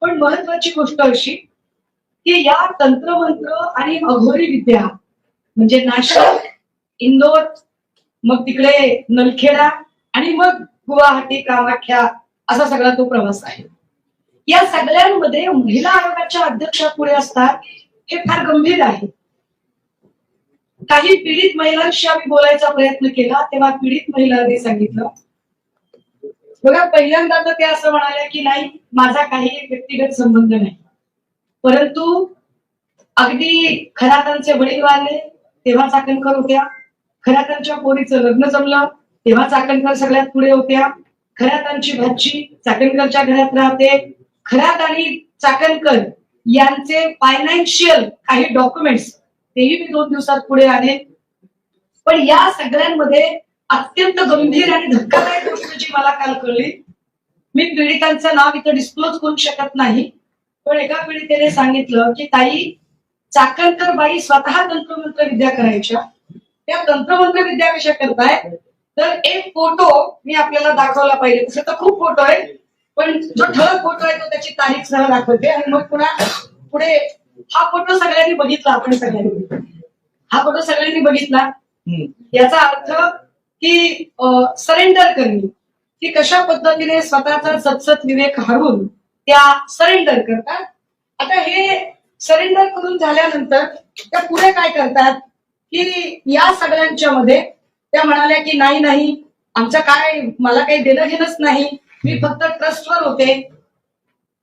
पण महत्वाची गोष्ट अशी की या तंत्रमंत्र आणि अघोरी विद्या म्हणजे नाशिक, इंदोर, मग तिकडे नलखेडा आणि मग गुवाहाटी, कामाख्या असा सगळा तो प्रवास आहे. या सगळ्यांमध्ये महिला आयोगाच्या अध्यक्षा पुढे असतात हे फार गंभीर आहे. काही पीडित महिलांशी आम्ही बोलायचा प्रयत्न केला तेव्हा पीडित महिलांनी सांगितलं, बघा पहिल्यांदा तर ते असं म्हणाले की नाही माझा काही व्यक्तिगत संबंध नाही, परंतु अगदी खरातांचे वडील वारले तेव्हा चाकणकर होत्या, खरातांच्या पोरीचं लग्न जमलं तेव्हा चाकणकर सगळ्यात पुढे होत्या, खरातांची भाची चाकणकरच्या घरात राहते, खरात आणि चाकणकर यांचे फायनान्शियल काही डॉक्युमेंट्स तेही मी 2 दिवसात पुढे आले. पण या सगळ्यांमध्ये अत्यंत गंभीर आणि धक्कादायक गोष्ट जी मला काल कळली, मी पीडितांचं नाव इथं डिस्क्लोज करू शकत नाही, पण एका पीडितेने सांगितलं की ताई चाकणकर बाई स्वतः तंत्रमंत्र विद्या करायच्या. त्या तंत्रमंत्र विद्या कशा करताय तर एक फोटो मी आपल्याला दाखवला पाहिजे, तसं तर खूप फोटो आहे पण जो ठळक फोटो आहे तो त्याची तारीख सह दाखवते आणि मग पुन्हा पुढे हा फोटो सगळ्यांनी बघितला, आपण सगळ्यांनी हा फोटो सगळ्यांनी बघितला. याचा अर्थ की सरेंडर करणे, की कशा पद्धतीने स्वतःचा सतसत विवेक हरवून त्या सरेंडर करतात. आता हे सरेंडर करून झाल्यानंतर त्या पुढे काय करतात की या सगळ्यांच्या मध्ये त्या म्हणाल्या की नाही नाही आमचं काय, मला काही देणं घेणंच नाही, मी फक्त ट्रस्टवर होते.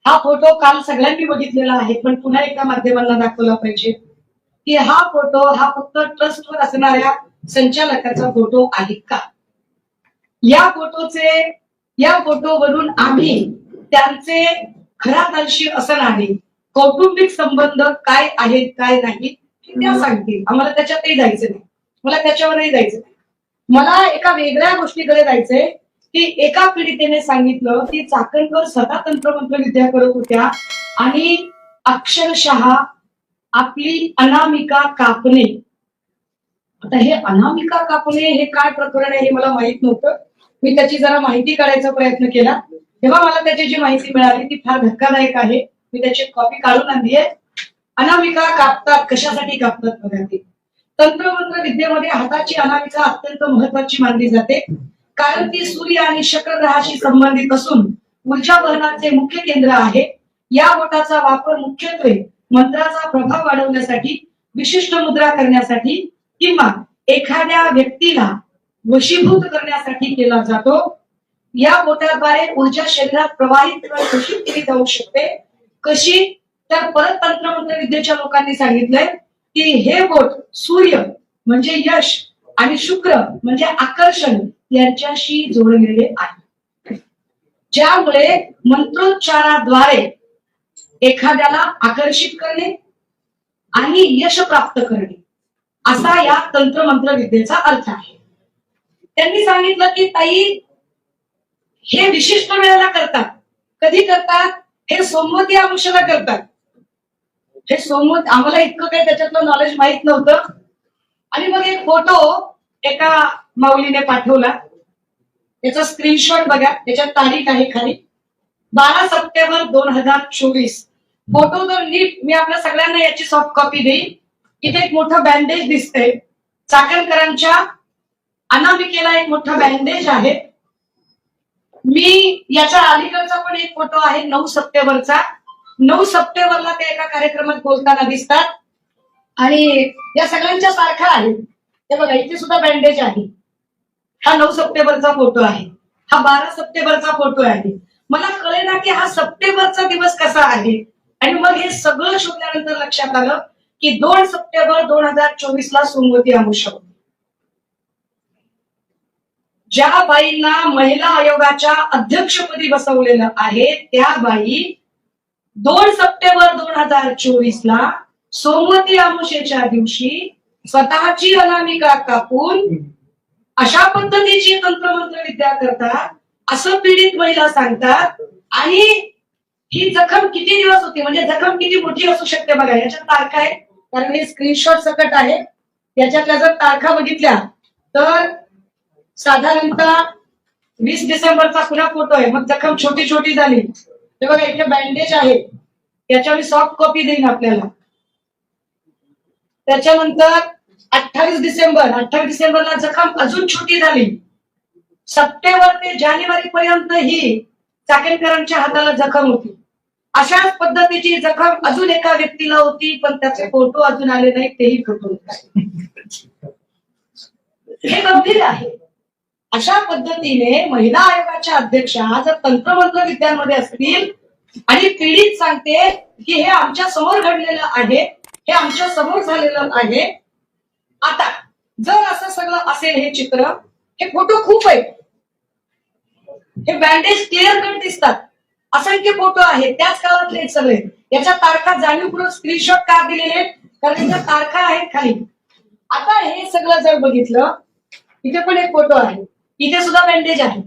हा फोटो काल सगळ्यांनी बघितलेला आहे पण पुन्हा एकदा माध्यमांना दाखवला पाहिजे की हा फोटो हा फक्त ट्रस्टवर असणाऱ्या संचालकाचा फोटो आहे का. या फोटोवरून आम्ही त्यांचे खरातांशी असणारे कौटुंबिक संबंध काय आहेत काय नाही त्या सांगतील. आम्हाला त्याच्यातही जायचं नाही, मला त्याच्यावरही जायचं नाही. मला एका वेगळ्या गोष्टीकडे जायचंय की एका पीडितेने सांगितलं की चाकणकर स्वतः तंत्रमंत्र विद्या करत होत्या आणि अक्षरशः आपली अनामिका कापणे. आता हे अनामिका कापणे हे काय प्रकरण आहे हे मला माहित नव्हतं. मी त्याची जरा माहिती काढायचा प्रयत्न केला तेव्हा मला त्याची जी माहिती मिळाली ती फार धक्कादायक आहे. मी त्याची कॉपी काढून आणली आहे. अनामिका कापतात, कशासाठी कापतात बघा. ते तंत्रमंत्र विद्येमध्ये हाताची अनामिका अत्यंत महत्वाची मानली जाते कारण ती सूर्य आणि शुक्र ग्रहाशी संबंधित असून ऊर्जा वहनाचे मुख्य केंद्र आहे. या बोटाचा वापर मुख्यत्वे मंत्राचा प्रभाव वाढवण्यासाठी, विशिष्ट मुद्रा करण्यासाठी किंवा एखाद्या व्यक्तीला वशीभूत करण्यासाठी केला जातो. या बोटाद्वारे ऊर्जा शरीरात प्रवाहित किंवा घोषित केली जाऊ शकते. कशी तर परत तंत्रमंत्र विद्येच्या लोकांनी सांगितलंय की हे बोट सूर्य म्हणजे यश आणि शुक्र म्हणजे आकर्षण यांच्याशी जोडलेले आहे, ज्यामुळे मंत्रोच्चाराद्वारे एखाद्याला आकर्षित करणे आणि यश प्राप्त करणे असा या तंत्रमंत्र विद्येचा अर्थ आहे. त्यांनी सांगितलं की ताई हे विशिष्ट वेळेला करतात. कधी करतात? हे सोमवती अमावस्येला करतात. हे सोमवती, आम्हाला इतकं काही त्याच्यातलं नॉलेज माहित नव्हतं. आणि मग एक फोटो एका माऊलीने पाठवला, त्याचा स्क्रीनशॉट बघा, त्याच्यात तारीख आहे खाली 12 सप्टेंबर 2024. फोटो जर नीट मी आपल्या सगळ्यांना याची सॉफ्ट कॉपी देईन. इथे एक मोठं बँडेज दिसतंय, चाकणकरांच्या अनामिकेला एक मोठा बँडेज आहे. मी याच्या अलीकडचा पण एक फोटो आहे 9 सप्टेंबरचा. 9 सप्टेंबरला ते एका कार्यक्रमात बोलताना दिसतात आणि या सगळ्यांच्या सारखा आहे. ते बघा इथे सुद्धा बँडेज आहे. हा 9 सप्टेंबरचा फोटो आहे, हा 12 सप्टेंबरचा फोटो आहे. मला कळेना की हा सप्टेंबरचा दिवस कसा आहे. आणि मग हे सगळं शोधल्यानंतर लक्षात आलं की 2 सप्टेंबर 2024 ला सोमवती अमावस्या होती. ज्या बाईंना महिला आयोगाच्या अध्यक्षपदी बसवलेलं आहे त्या बाई 2 सप्टेंबर 2024 ला सोमवती अमावस्येच्या दिवशी स्वतःची अनामिका कापून अशा पद्धतीची तंत्रमंत्र विद्या करतात असं पीडित महिला सांगतात. आणि ही जखम किती दिवस होती, म्हणजे जखम किती मोठी असू शकते बघा. याच्यात तारखा आहे कारण हे स्क्रीनशॉट सकट आहे. याच्यातल्या जर तारखा बघितल्या तर साधारणतः 20 डिसेंबरचा पुन्हा फोटो आहे. मग जखम छोटी छोटी झाली हे बघा इथे बँडेज आहे, याच्या मी सॉफ्ट कॉपी देईन आपल्याला. त्याच्यानंतर 28 डिसेंबरला जखम अजून छोटी झाली. सप्टेंबर ते जानेवारी पर्यंत ही चाकणकरांच्या हाताला जखम होती. अशाच पद्धतीची जखम अजून एका व्यक्तीला होती, पण त्याचे फोटो अजून आले नाही, तेही फोटो हे गंभीर आहे. अशा पद्धतीने महिला आयोगाच्या अध्यक्षा जर तंत्रमंत्र विद्यांमध्ये असतील आणि पीडित सांगते की हे आमच्या समोर घडलेलं आहे, हे आमच्या समोर झालेलं आहे. आता जर असं सगळं असेल, हे चित्र, हे फोटो खूप आहेत, हे बँडेज क्लिअर कट दिसतात, असंख्य फोटो आहेत त्याच काळातले सगळे. याच्या तारखा जाणीवपूर्वक स्क्रीनशॉट का दिलेले आहेत, कारण त्या तारखा आहेत खाली. आता हे सगळं जर बघितलं, इथे पण एक फोटो आहे, इथे सुद्धा बँडेज आहे.